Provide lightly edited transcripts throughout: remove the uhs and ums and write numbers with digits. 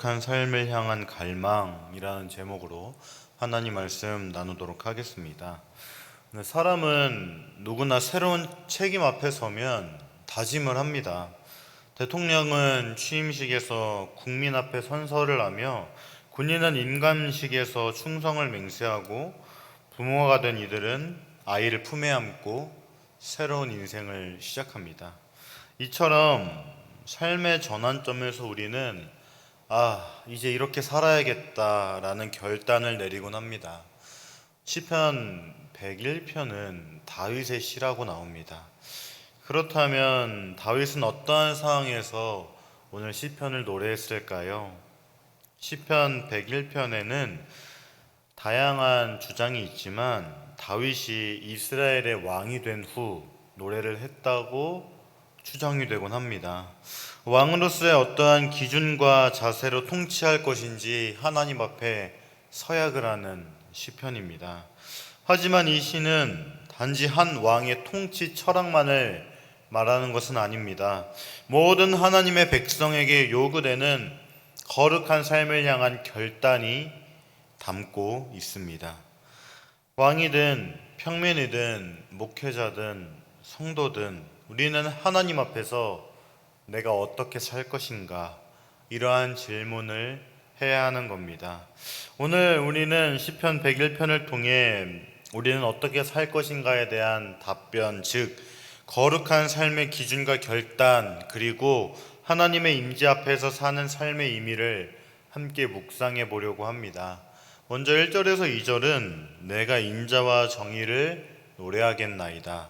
거룩한 삶을 향한 갈망이라는 제목으로 하나님 말씀 나누도록 하겠습니다. 사람은 누구나 새로운 책임 앞에 서면 다짐을 합니다. 대통령은 취임식에서 국민 앞에 선서를 하며, 군인은 임관식에서 충성을 맹세하고, 부모가 된 이들은 아이를 품에 안고 새로운 인생을 시작합니다. 이처럼 삶의 전환점에서 우리는 이제 이렇게 살아야겠다라는 결단을 내리곤 합니다. 시편 101편은 다윗의 시라고 나옵니다. 그렇다면 다윗은 어떠한 상황에서 오늘 시편을 노래했을까요? 시편 101편에는 다양한 주장이 있지만 다윗이 이스라엘의 왕이 된 후 노래를 했다고 추정이 되곤 합니다. 왕으로서의 어떠한 기준과 자세로 통치할 것인지 하나님 앞에 서약을 하는 시편입니다. 하지만 이 시는 단지 한 왕의 통치 철학만을 말하는 것은 아닙니다. 모든 하나님의 백성에게 요구되는 거룩한 삶을 향한 결단이 담고 있습니다. 왕이든 평민이든 목회자든 성도든 우리는 하나님 앞에서 내가 어떻게 살 것인가, 이러한 질문을 해야 하는 겁니다. 오늘 우리는 시편 101편을 통해 우리는 어떻게 살 것인가에 대한 답변, 즉 거룩한 삶의 기준과 결단, 그리고 하나님의 임재 앞에서 사는 삶의 의미를 함께 묵상해 보려고 합니다. 먼저 1절에서 2절은 내가 인자와 정의를 노래하겠나이다.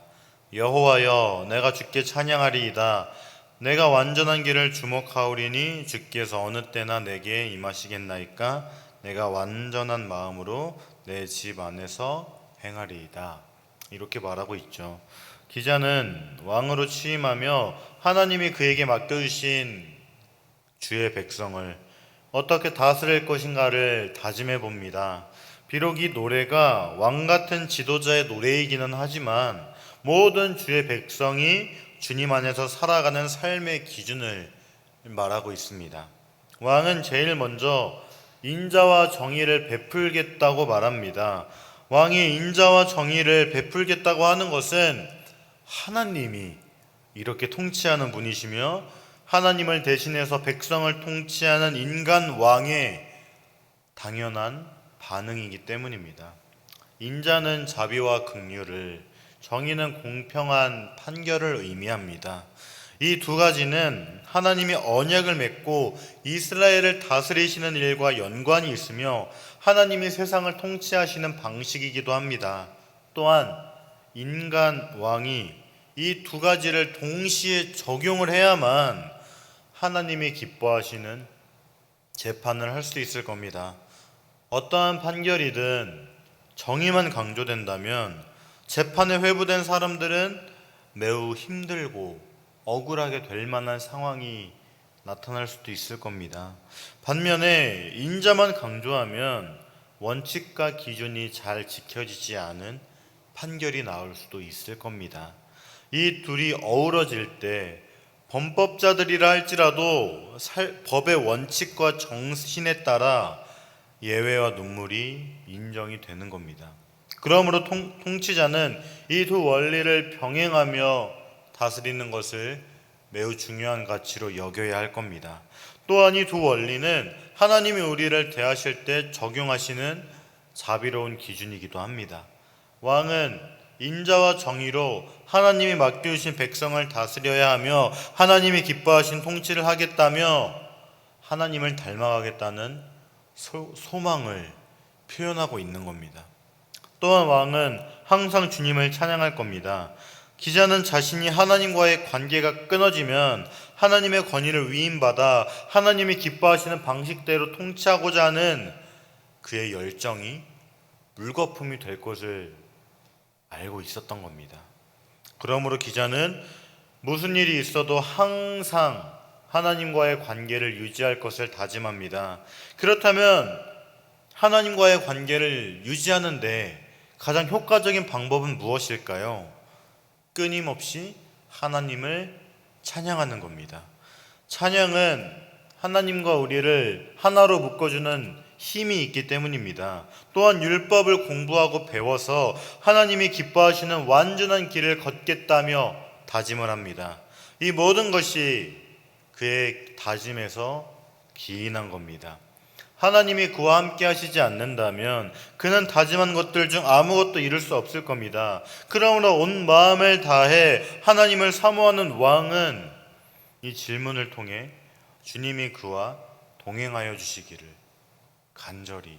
여호와여, 내가 주께 찬양하리이다. 내가 완전한 길을 주목하오리니 주께서 어느 때나 내게 임하시겠나이까. 내가 완전한 마음으로 내 집 안에서 행하리이다. 이렇게 말하고 있죠. 기자는 왕으로 취임하며 하나님이 그에게 맡겨주신 주의 백성을 어떻게 다스릴 것인가를 다짐해 봅니다. 비록 이 노래가 왕 같은 지도자의 노래이기는 하지만 모든 주의 백성이 주님 안에서 살아가는 삶의 기준을 말하고 있습니다. 왕은 제일 먼저 인자와 정의를 베풀겠다고 말합니다. 왕이 인자와 정의를 베풀겠다고 하는 것은 하나님이 이렇게 통치하는 분이시며 하나님을 대신해서 백성을 통치하는 인간 왕의 당연한 반응이기 때문입니다. 인자는 자비와 긍휼을, 정의는 공평한 판결을 의미합니다. 이 두 가지는 하나님이 언약을 맺고 이스라엘을 다스리시는 일과 연관이 있으며 하나님이 세상을 통치하시는 방식이기도 합니다. 또한 인간 왕이 이 두 가지를 동시에 적용을 해야만 하나님이 기뻐하시는 재판을 할 수 있을 겁니다. 어떠한 판결이든 정의만 강조된다면 재판에 회부된 사람들은 매우 힘들고 억울하게 될 만한 상황이 나타날 수도 있을 겁니다. 반면에 인자만 강조하면 원칙과 기준이 잘 지켜지지 않은 판결이 나올 수도 있을 겁니다. 이 둘이 어우러질 때 범법자들이라 할지라도 법의 원칙과 정신에 따라 예외와 눈물이 인정이 되는 겁니다. 그러므로 통치자는 이 두 원리를 병행하며 다스리는 것을 매우 중요한 가치로 여겨야 할 겁니다. 또한 이 두 원리는 하나님이 우리를 대하실 때 적용하시는 자비로운 기준이기도 합니다. 왕은 인자와 정의로 하나님이 맡겨주신 백성을 다스려야 하며 하나님이 기뻐하신 통치를 하겠다며 하나님을 닮아가겠다는 소망을 표현하고 있는 겁니다. 또한 왕은 항상 주님을 찬양할 겁니다. 기자는 자신이 하나님과의 관계가 끊어지면 하나님의 권위를 위임받아 하나님이 기뻐하시는 방식대로 통치하고자 하는 그의 열정이 물거품이 될 것을 알고 있었던 겁니다. 그러므로 기자는 무슨 일이 있어도 항상 하나님과의 관계를 유지할 것을 다짐합니다. 그렇다면 하나님과의 관계를 유지하는데 가장 효과적인 방법은 무엇일까요? 끊임없이 하나님을 찬양하는 겁니다. 찬양은 하나님과 우리를 하나로 묶어주는 힘이 있기 때문입니다. 또한 율법을 공부하고 배워서 하나님이 기뻐하시는 완전한 길을 걷겠다며 다짐을 합니다. 이 모든 것이 그의 다짐에서 기인한 겁니다. 하나님이 그와 함께 하시지 않는다면 그는 다짐한 것들 중 아무것도 이룰 수 없을 겁니다. 그러므로 온 마음을 다해 하나님을 사모하는 왕은 이 질문을 통해 주님이 그와 동행하여 주시기를 간절히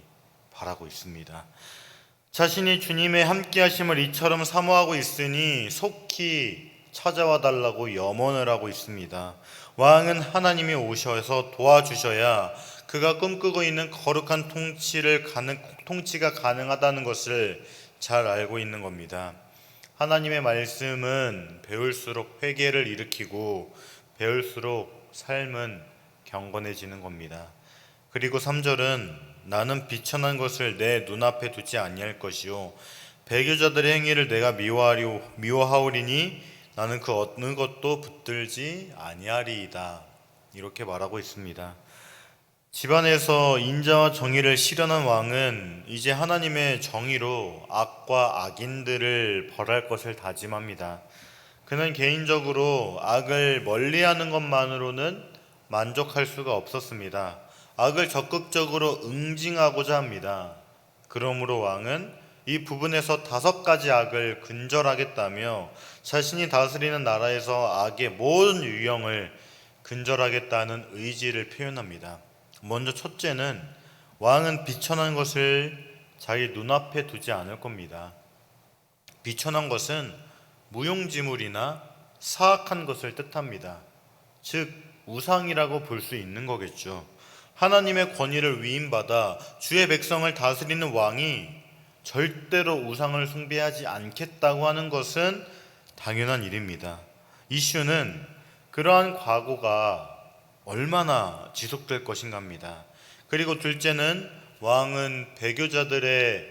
바라고 있습니다. 자신이 주님의 함께 하심을 이처럼 사모하고 있으니 속히 찾아와 달라고 염원을 하고 있습니다. 왕은 하나님이 오셔서 도와주셔야 그가 꿈꾸고 있는 거룩한 통치가 가능하다는 것을 잘 알고 있는 겁니다. 하나님의 말씀은 배울수록 회개를 일으키고 배울수록 삶은 경건해지는 겁니다. 그리고 3절은 나는 비천한 것을 내 눈앞에 두지 아니할 것이요 배교자들의 행위를 내가 미워하오리니 나는 그 어느 것도 붙들지 아니하리이다. 이렇게 말하고 있습니다. 집안에서 인자와 정의를 실현한 왕은 이제 하나님의 정의로 악과 악인들을 벌할 것을 다짐합니다. 그는 개인적으로 악을 멀리하는 것만으로는 만족할 수가 없었습니다. 악을 적극적으로 응징하고자 합니다. 그러므로 왕은 이 부분에서 5가지 악을 근절하겠다며 자신이 다스리는 나라에서 악의 모든 유형을 근절하겠다는 의지를 표현합니다. 먼저 첫째는 왕은 비천한 것을 자기 눈앞에 두지 않을 겁니다. 비천한 것은 무용지물이나 사악한 것을 뜻합니다. 즉 우상이라고 볼 수 있는 거겠죠. 하나님의 권위를 위임받아 주의 백성을 다스리는 왕이 절대로 우상을 숭배하지 않겠다고 하는 것은 당연한 일입니다. 이슈는 그러한 과거가 얼마나 지속될 것인가입니다. 그리고 둘째는 왕은 배교자들의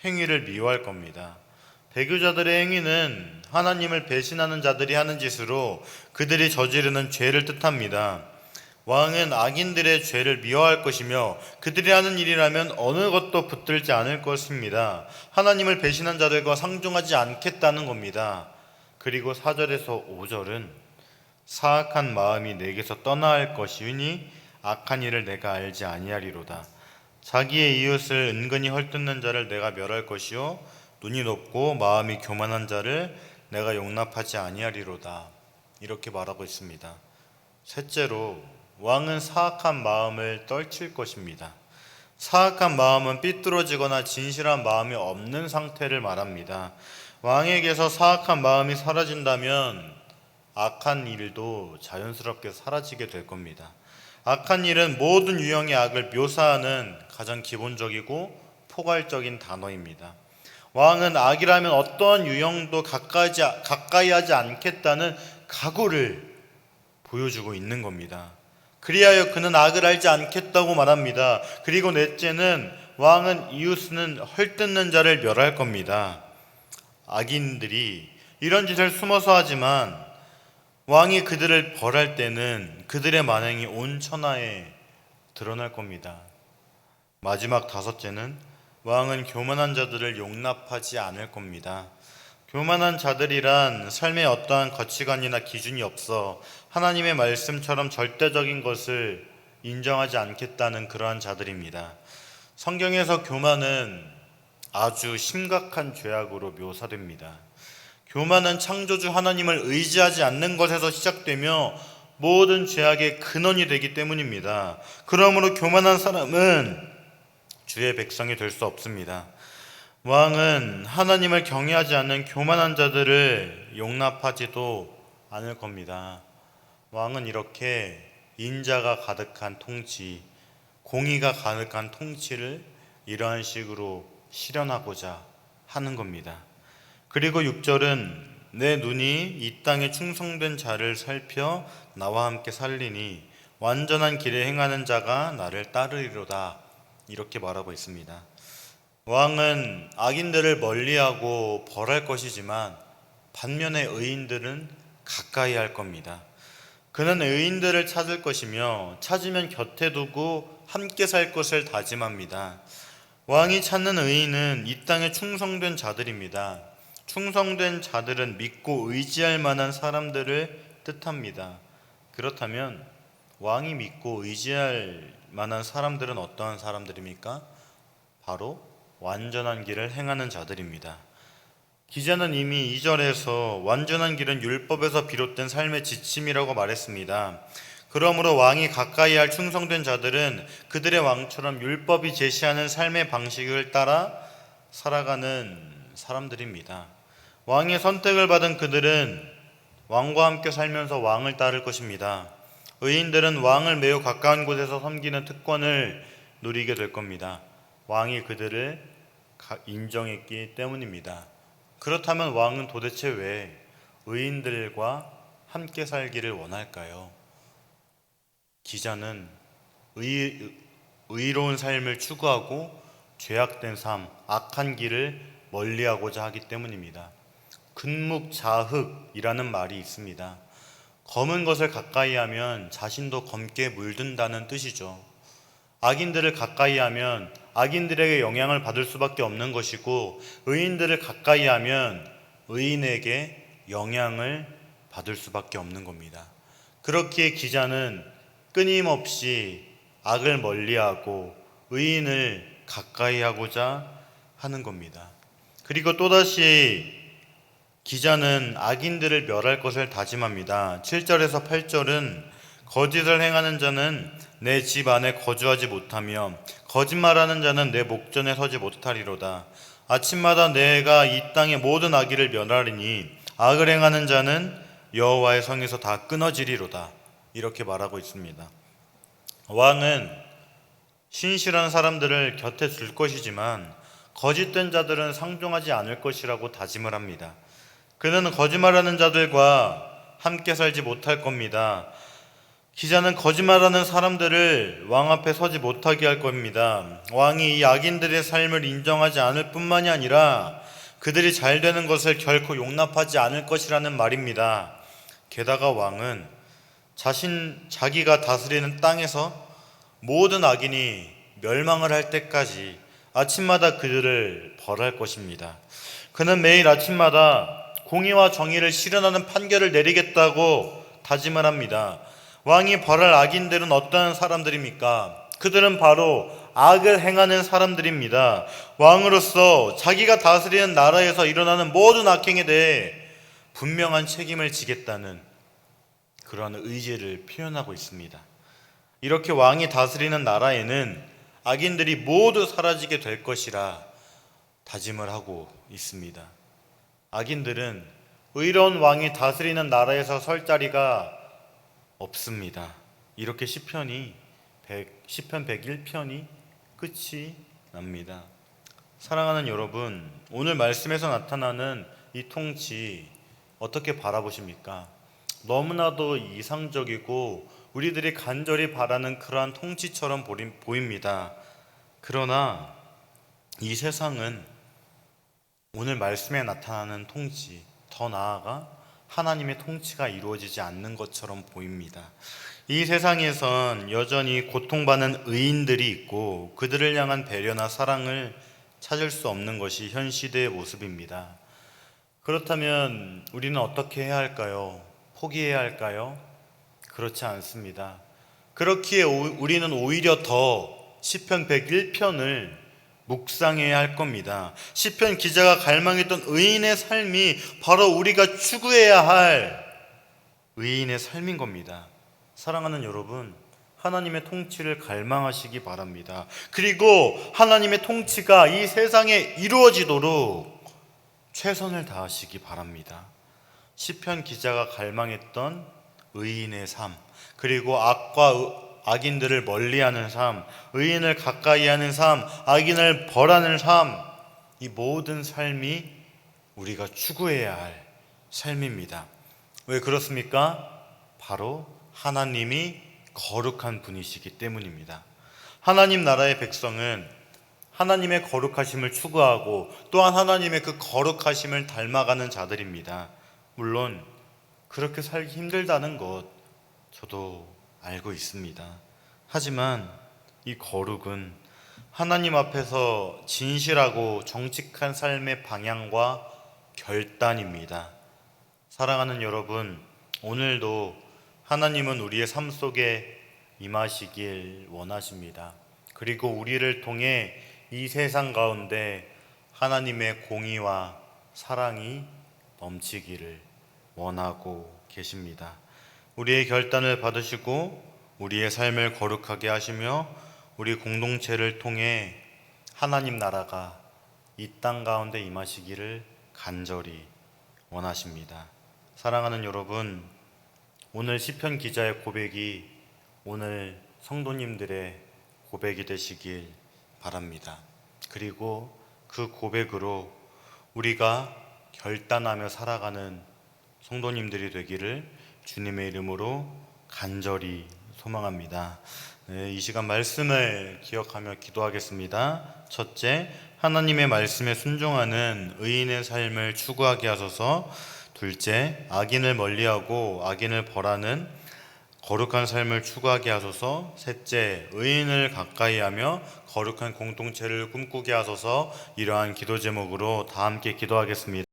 행위를 미워할 겁니다. 배교자들의 행위는 하나님을 배신하는 자들이 하는 짓으로 그들이 저지르는 죄를 뜻합니다. 왕은 악인들의 죄를 미워할 것이며 그들이 하는 일이라면 어느 것도 붙들지 않을 것입니다. 하나님을 배신한 자들과 상종하지 않겠다는 겁니다. 그리고 4절에서 5절은 사악한 마음이 내게서 떠나야 할 것이니 악한 일을 내가 알지 아니하리로다. 자기의 이웃을 은근히 헐뜯는 자를 내가 멸할 것이요 눈이 높고 마음이 교만한 자를 내가 용납하지 아니하리로다. 이렇게 말하고 있습니다. 셋째로 왕은 사악한 마음을 떨칠 것입니다. 사악한 마음은 삐뚤어지거나 진실한 마음이 없는 상태를 말합니다. 왕에게서 사악한 마음이 사라진다면 악한 일도 자연스럽게 사라지게 될 겁니다. 악한 일은 모든 유형의 악을 묘사하는 가장 기본적이고 포괄적인 단어입니다. 왕은 악이라면 어떠한 유형도 가까이 하지 않겠다는 각오를 보여주고 있는 겁니다. 그리하여 그는 악을 알지 않겠다고 말합니다. 그리고 넷째는 왕은 이웃은 헐뜯는 자를 멸할 겁니다. 악인들이 이런 짓을 숨어서 하지만 왕이 그들을 벌할 때는 그들의 만행이 온 천하에 드러날 겁니다. 마지막 5째는 왕은 교만한 자들을 용납하지 않을 겁니다. 교만한 자들이란 삶에 어떠한 가치관이나 기준이 없어 하나님의 말씀처럼 절대적인 것을 인정하지 않겠다는 그러한 자들입니다. 성경에서 교만은 아주 심각한 죄악으로 묘사됩니다. 교만은 창조주 하나님을 의지하지 않는 것에서 시작되며 모든 죄악의 근원이 되기 때문입니다. 그러므로 교만한 사람은 주의 백성이 될 수 없습니다. 왕은 하나님을 경외하지 않는 교만한 자들을 용납하지도 않을 겁니다. 왕은 이렇게 인자가 가득한 통치, 공의가 가득한 통치를 이러한 식으로 실현하고자 하는 겁니다. 그리고 6절은 내 눈이 이 땅에 충성된 자를 살펴 나와 함께 살리니 완전한 길에 행하는 자가 나를 따르리로다. 이렇게 말하고 있습니다. 왕은 악인들을 멀리하고 벌할 것이지만 반면에 의인들은 가까이 할 겁니다. 그는 의인들을 찾을 것이며 찾으면 곁에 두고 함께 살 것을 다짐합니다. 왕이 찾는 의인은 이 땅에 충성된 자들입니다. 충성된 자들은 믿고 의지할 만한 사람들을 뜻합니다. 그렇다면 왕이 믿고 의지할 만한 사람들은 어떠한 사람들입니까? 바로 완전한 길을 행하는 자들입니다. 기자는 이미 2절에서 완전한 길은 율법에서 비롯된 삶의 지침이라고 말했습니다. 그러므로 왕이 가까이 할 충성된 자들은 그들의 왕처럼 율법이 제시하는 삶의 방식을 따라 살아가는 사람들입니다. 왕의 선택을 받은 그들은 왕과 함께 살면서 왕을 따를 것입니다. 의인들은 왕을 매우 가까운 곳에서 섬기는 특권을 누리게 될 겁니다. 왕이 그들을 인정했기 때문입니다. 그렇다면 왕은 도대체 왜 의인들과 함께 살기를 원할까요? 기자는 의로운 삶을 추구하고 죄악된 삶, 악한 길을 멀리하고자 하기 때문입니다. 근묵자흑이라는 말이 있습니다. 검은 것을 가까이 하면 자신도 검게 물든다는 뜻이죠. 악인들을 가까이 하면 악인들에게 영향을 받을 수밖에 없는 것이고, 의인들을 가까이 하면 의인에게 영향을 받을 수밖에 없는 겁니다. 그렇기에 기자는 끊임없이 악을 멀리하고 의인을 가까이 하고자 하는 겁니다. 그리고 또다시 기자는 악인들을 멸할 것을 다짐합니다. 7절에서 8절은 거짓을 행하는 자는 내 집 안에 거주하지 못하며 거짓말하는 자는 내 목전에 서지 못하리로다. 아침마다 내가 이 땅의 모든 악의를 멸하리니 악을 행하는 자는 여호와의 성에서 다 끊어지리로다. 이렇게 말하고 있습니다. 왕은 신실한 사람들을 곁에 둘 것이지만 거짓된 자들은 상종하지 않을 것이라고 다짐을 합니다. 그는 거짓말하는 자들과 함께 살지 못할 겁니다. 기자는 거짓말하는 사람들을 왕 앞에 서지 못하게 할 겁니다. 왕이 이 악인들의 삶을 인정하지 않을 뿐만이 아니라 그들이 잘 되는 것을 결코 용납하지 않을 것이라는 말입니다. 게다가 왕은 자기가 다스리는 땅에서 모든 악인이 멸망을 할 때까지 아침마다 그들을 벌할 것입니다. 그는 매일 아침마다 공의와 정의를 실현하는 판결을 내리겠다고 다짐을 합니다. 왕이 벌할 악인들은 어떤 사람들입니까? 그들은 바로 악을 행하는 사람들입니다. 왕으로서 자기가 다스리는 나라에서 일어나는 모든 악행에 대해 분명한 책임을 지겠다는 그러한 의지를 표현하고 있습니다. 이렇게 왕이 다스리는 나라에는 악인들이 모두 사라지게 될 것이라 다짐을 하고 있습니다. 악인들은 의로운 왕이 다스리는 나라에서 설 자리가 없습니다. 이렇게 시편 101편이 끝이 납니다. 사랑하는 여러분, 오늘 말씀에서 나타나는 이 통치 어떻게 바라보십니까? 너무나도 이상적이고 우리들이 간절히 바라는 그러한 통치처럼 보입니다. 그러나 이 세상은 오늘 말씀에 나타나는 통치, 더 나아가 하나님의 통치가 이루어지지 않는 것처럼 보입니다. 이 세상에선 여전히 고통받는 의인들이 있고 그들을 향한 배려나 사랑을 찾을 수 없는 것이 현 시대의 모습입니다. 그렇다면 우리는 어떻게 해야 할까요? 포기해야 할까요? 그렇지 않습니다. 그렇기에 우리는 오히려 더 시편 101편을 묵상해야 할 겁니다. 시편 기자가 갈망했던 의인의 삶이 바로 우리가 추구해야 할 의인의 삶인 겁니다. 사랑하는 여러분, 하나님의 통치를 갈망하시기 바랍니다. 그리고 하나님의 통치가 이 세상에 이루어지도록 최선을 다하시기 바랍니다. 시편 기자가 갈망했던 의인의 삶, 그리고 악인들을 멀리하는 삶, 의인을 가까이 하는 삶, 악인을 벌하는 삶, 이 모든 삶이 우리가 추구해야 할 삶입니다. 왜 그렇습니까? 바로 하나님이 거룩한 분이시기 때문입니다. 하나님 나라의 백성은 하나님의 거룩하심을 추구하고 또한 하나님의 그 거룩하심을 닮아가는 자들입니다. 물론 그렇게 살기 힘들다는 것 저도 알고 있습니다. 하지만 이 거룩은 하나님 앞에서 진실하고 정직한 삶의 방향과 결단입니다. 사랑하는 여러분, 오늘도 하나님은 우리의 삶 속에 임하시길 원하십니다. 그리고 우리를 통해 이 세상 가운데 하나님의 공의와 사랑이 넘치기를 원하고 계십니다. 우리의 결단을 받으시고 우리의 삶을 거룩하게 하시며 우리 공동체를 통해 하나님 나라가 이 땅 가운데 임하시기를 간절히 원하십니다. 사랑하는 여러분, 오늘 시편 기자의 고백이 오늘 성도님들의 고백이 되시길 바랍니다. 그리고 그 고백으로 우리가 결단하며 살아가는 성도님들이 되기를 주님의 이름으로 간절히 소망합니다. 네, 이 시간 말씀을 기억하며 기도하겠습니다. 첫째, 하나님의 말씀에 순종하는 의인의 삶을 추구하게 하소서. 둘째, 악인을 멀리하고 악인을 벌하는 거룩한 삶을 추구하게 하소서. 셋째, 의인을 가까이하며 거룩한 공동체를 꿈꾸게 하소서. 이러한 기도 제목으로 다 함께 기도하겠습니다.